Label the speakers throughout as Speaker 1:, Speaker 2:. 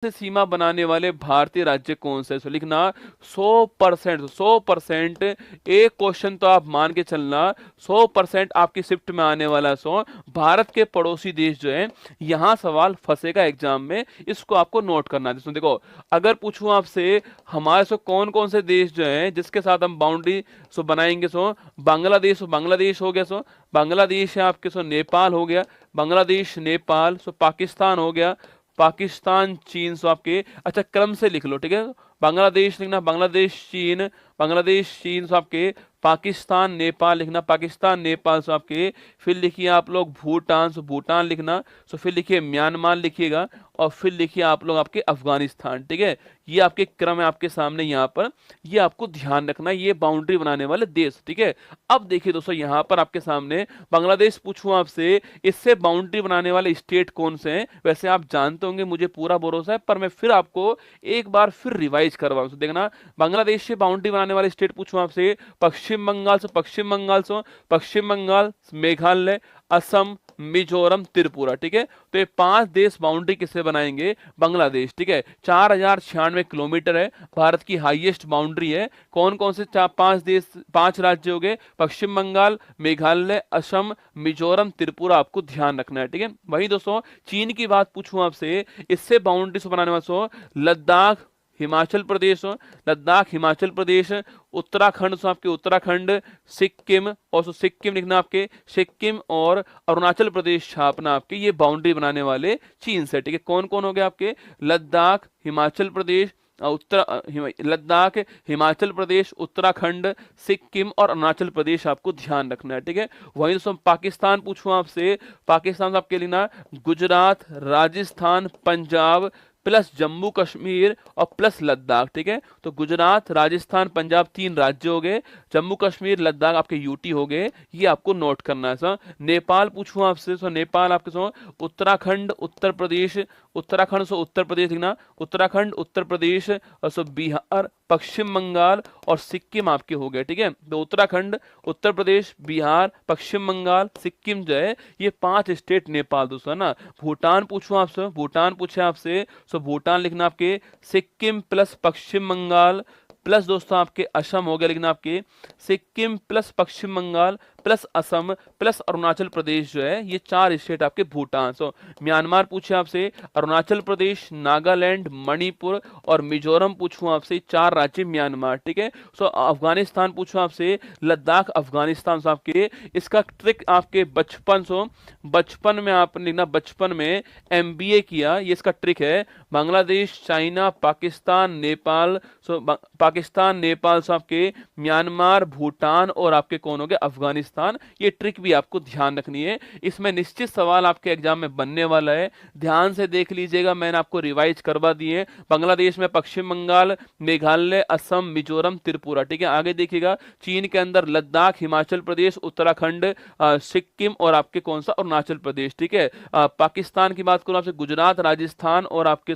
Speaker 1: से सीमा बनाने वाले भारतीय राज्य कौन से? सो लिखना 100%, 100%। एक क्वेश्चन तो आप मान के चलना 100% आपकी शिफ्ट में आने वाला है। सो भारत के पड़ोसी देश जो है, यहाँ सवाल फंसेगा एग्जाम में, इसको आपको नोट करना है। देखो, अगर पूछूं आपसे हमारे सो कौन कौन से देश जो हैं जिसके साथ हम बाउंड्री सो बनाएंगे, सो बांग्लादेश, बांग्लादेश हो गया, सो बांग्लादेश है आपके, सो नेपाल हो गया, बांग्लादेश नेपाल, सो पाकिस्तान हो गया, पाकिस्तान चीन, सो आपके अच्छा क्रम से लिख लो, ठीक है। बांग्लादेश लिखना बांग्लादेश चीन, बांग्लादेश चीन, सो आपके पाकिस्तान नेपाल लिखना पाकिस्तान नेपाल, सो आपके फिर लिखिए आप लोग भूटान, सो भूटान लिखना, सो फिर लिखिए म्यांमार लिखिएगा, और फिर लिखिए आप लोग आपके अफगानिस्तान, ठीक है। ये आपके क्रम है आपके सामने यहाँ पर, ये आपको ध्यान रखना, ये बाउंड्री बनाने वाले देश, ठीक है। अब देखिए दोस्तों, यहाँ पर आपके सामने बांग्लादेश पूछूं आपसे, इससे बाउंड्री बनाने वाले स्टेट कौन से हैं? वैसे आप जानते होंगे, मुझे पूरा भरोसा है, पर मैं फिर आपको एक बार फिर रिवाइज करवाऊं। देखना, बांग्लादेश से बाउंड्री बनाने वाले स्टेट पूछूं आपसे, पश्चिम बंगाल, से पश्चिम बंगाल, से पश्चिम बंगाल, मेघालय, असम, मिजोरम, त्रिपुरा, ठीक है। तो ये 5 देश बाउंड्री किससे बनाएंगे? बांग्लादेश, ठीक है। 4096 किलोमीटर है, भारत की हाईएस्ट बाउंड्री है। कौन कौन से 5 देश, 5 राज्य हो गए? पश्चिम बंगाल, मेघालय, असम, मिजोरम, त्रिपुरा, आपको ध्यान रखना है, ठीक है। वही दोस्तों, चीन की बात पूछूं आपसे, इससे बाउंड्री बनाने वाले लद्दाख, हिमाचल प्रदेश, लद्दाख हिमाचल प्रदेश, उत्तराखंड, सो आपके उत्तराखंड, सिक्किम, और सो सिक्किम लिखना आपके सिक्किम, और अरुणाचल प्रदेश छापना आपके, ये बाउंड्री बनाने वाले चीन से, ठीक है। कौन कौन हो गए आपके? लद्दाख, हिमाचल प्रदेश, लद्दाख, हिमाचल प्रदेश, उत्तराखंड, सिक्किम और अरुणाचल प्रदेश, आपको ध्यान रखना है, ठीक है। वहीं दोस्तों पाकिस्तान पूछूं आपसे, पाकिस्तान आपके लेना गुजरात, राजस्थान, पंजाब प्लस जम्मू कश्मीर और प्लस लद्दाख, ठीक है। तो गुजरात, राजस्थान, पंजाब 3 राज्य हो गए, जम्मू कश्मीर, लद्दाख आपके यूटी हो गए, ये आपको नोट करना है सर। नेपाल पूछूं आपसे, सो नेपाल आपके सो उत्तराखंड, उत्तर प्रदेश, उत्तराखंड सो उत्तर प्रदेश लिखना, उत्तराखंड, उत्तर प्रदेश, और सो बिहार, पश्चिम बंगाल और सिक्किम आपके हो गए, ठीक है। तो उत्तराखंड, उत्तर प्रदेश, बिहार, पश्चिम बंगाल, सिक्किम जो है, ये 5 स्टेट नेपाल दोस्तों, है ना। भूटान पूछूं आपसे, भूटान पूछे आपसे, सो भूटान लिखना आपके सिक्किम प्लस पश्चिम बंगाल प्लस दोस्तों आपके असम हो गया, लिखना आपके सिक्किम प्लस पश्चिम बंगाल प्लस असम प्लस अरुणाचल प्रदेश जो है, ये 4 स्टेट आपके भूटान। सो म्यांमार पूछे आपसे, अरुणाचल प्रदेश, नागालैंड, मणिपुर और मिजोरम पूछूं आपसे, 4 राज्य म्यांमार, ठीक है। सो अफगानिस्तान पूछूं आपसे, लद्दाख अफगानिस्तान, सो आपके इसका ट्रिक आपके बचपन में आपने लिखना, बचपन में MBA किया, ये इसका ट्रिक है। बांग्लादेश, चाइना, पाकिस्तान, नेपाल, सो पाकिस्तान, नेपाल, सो आपके म्यांमार, भूटान और आपके कौन हो गए? अफगानिस्तान। ये ट्रिक भी आपको ध्यान रखनी है, इसमें निश्चित सवाल आपके एग्जाम में बनने वाला है, ध्यान से देख लीजिएगा, मैंने आपको रिवाइज करवा दिए। बांग्लादेश में पश्चिम बंगाल, मेघालय, असम, मिजोरम, त्रिपुरा, ठीक है। आगे देखिएगा, चीन के अंदर लद्दाख, हिमाचल प्रदेश, उत्तराखंड, सिक्किम और आपके कौन सा? अरुणाचल प्रदेश, ठीक है। पाकिस्तान की बात करूं आपसे, गुजरात, राजस्थान और आपके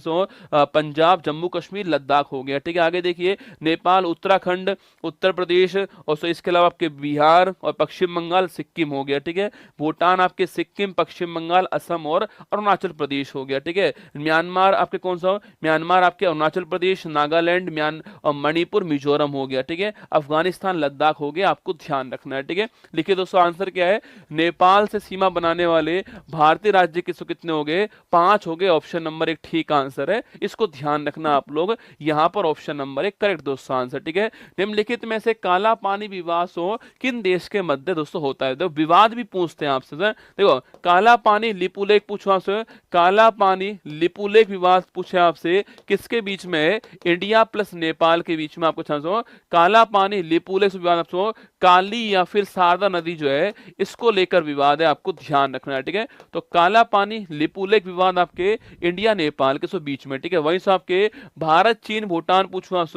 Speaker 1: पंजाब, जम्मू कश्मीर, लद्दाख हो गया, ठीक है। आगे देखिए, नेपाल, उत्तराखंड, उत्तर प्रदेश और इसके अलावा आपके बिहार और पश्चिम बंगाल, सिक्किम हो गया, ठीक है। भूटान आपके सिक्किम, पश्चिम बंगाल, असम और अरुणाचल प्रदेश हो गया, ठीक है। म्यांमार आपके कौन सा? म्यांमार आपके अरुणाचल प्रदेश, नागालैंड, और मणिपुर, मिजोरम हो गया, ठीक है। अफगानिस्तान, लद्दाख हो गया, आपको ध्यान रखना है, ठीक है। लिखिए दोस्तों, आंसर क्या है? नेपाल से सीमा बनाने वाले भारतीय राज्य कितने हो गए? 5 हो गए, ऑप्शन नंबर 1 ठीक आंसर है, इसको ध्यान रखना आप लोग, यहां पर ऑप्शन नंबर 1 करेक्ट दोस्तों आंसर, ठीक है। निम्नलिखित में से काला पानी विवाद किन देश के मध्य दोस्तों होता है? देखो, विवाद भी पूछते हैं आपसे, देखो काला पानी लिपुलेख पूछो आपसे, काला पानी लिपुलेख विवाद पूछे आपसे, किसके बीच में है? इंडिया प्लस नेपाल के बीच में आपको चांस हो। काला पानी लिपुलेख विवाद आपको काली या फिर शारदा नदी जो है, इसको लेकर विवाद है, आपको ध्यान रखना है, ठीक है। तो काला पानी लिपुलेख विवाद आपके इंडिया नेपाल के बीच में, ठीक है। वहीं से आपके भारत, चीन, भूटान पूछूं आपसे,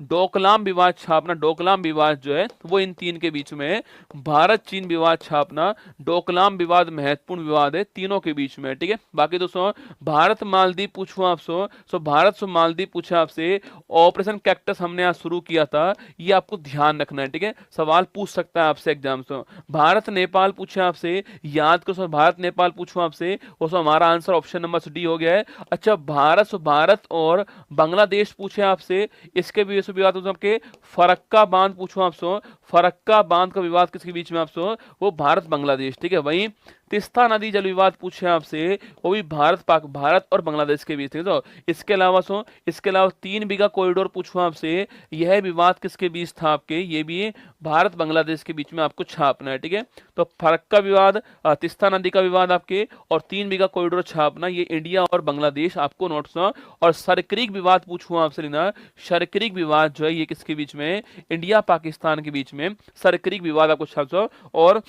Speaker 1: डोकलाम विवाद छापना, डोकलाम विवाद जो है वो इन 3 के बीच में है। भारत भारत चीन विवाद छापना, डोकलाम विवाद महत्वपूर्ण विवाद है तीनों के बीच में, ठीक है। बाकी दोस्तों भारत मालदीव पूछूं आपसे, सो भारत से मालदीव पूछा आपसे, ऑपरेशन कैक्टस हमने आज शुरू किया था, ये आपको ध्यान रखना है, ठीक है। सवाल पूछ सकता है आपसे एग्जाम से। भारत नेपाल पूछे आपसे, याद करो भारत नेपाल पूछो आपसे, उसमें हमारा आंसर ऑप्शन नंबर डी हो गया है। अच्छा भारत और बांग्लादेश पूछे आपसे, इसके भी विवाद आपके फरक्का बांध पूछो आपसे, फरक्का बांध का विवाद किसके बीच में आपसे, वो भारत बांग्लादेश, ठीक है। वहीं तिस्ता नदी जल विवाद पूछे आपसे, वो भी भारत और बांग्लादेश के बीच, ठीक है। तो इसके अलावा 3 बीघा कॉरिडोर पूछो आपसे, यह विवाद किसके बीच था आपके, ये भी भारत बांग्लादेश के बीच में आपको छापना है, ठीक है। तो फरक्का विवाद, तिस्ता नदी का विवाद आपके, और 3 बीघा कॉरिडोर छापना, ये इंडिया और बांग्लादेश आपको नोट्स। और सरक्रीक विवाद पूछूं आपसे लेना, सरक्रीक विवाद जो है ये किसके बीच में, इंडिया पाकिस्तान के बीच में सरक्रीक विवाद आपको छाप। और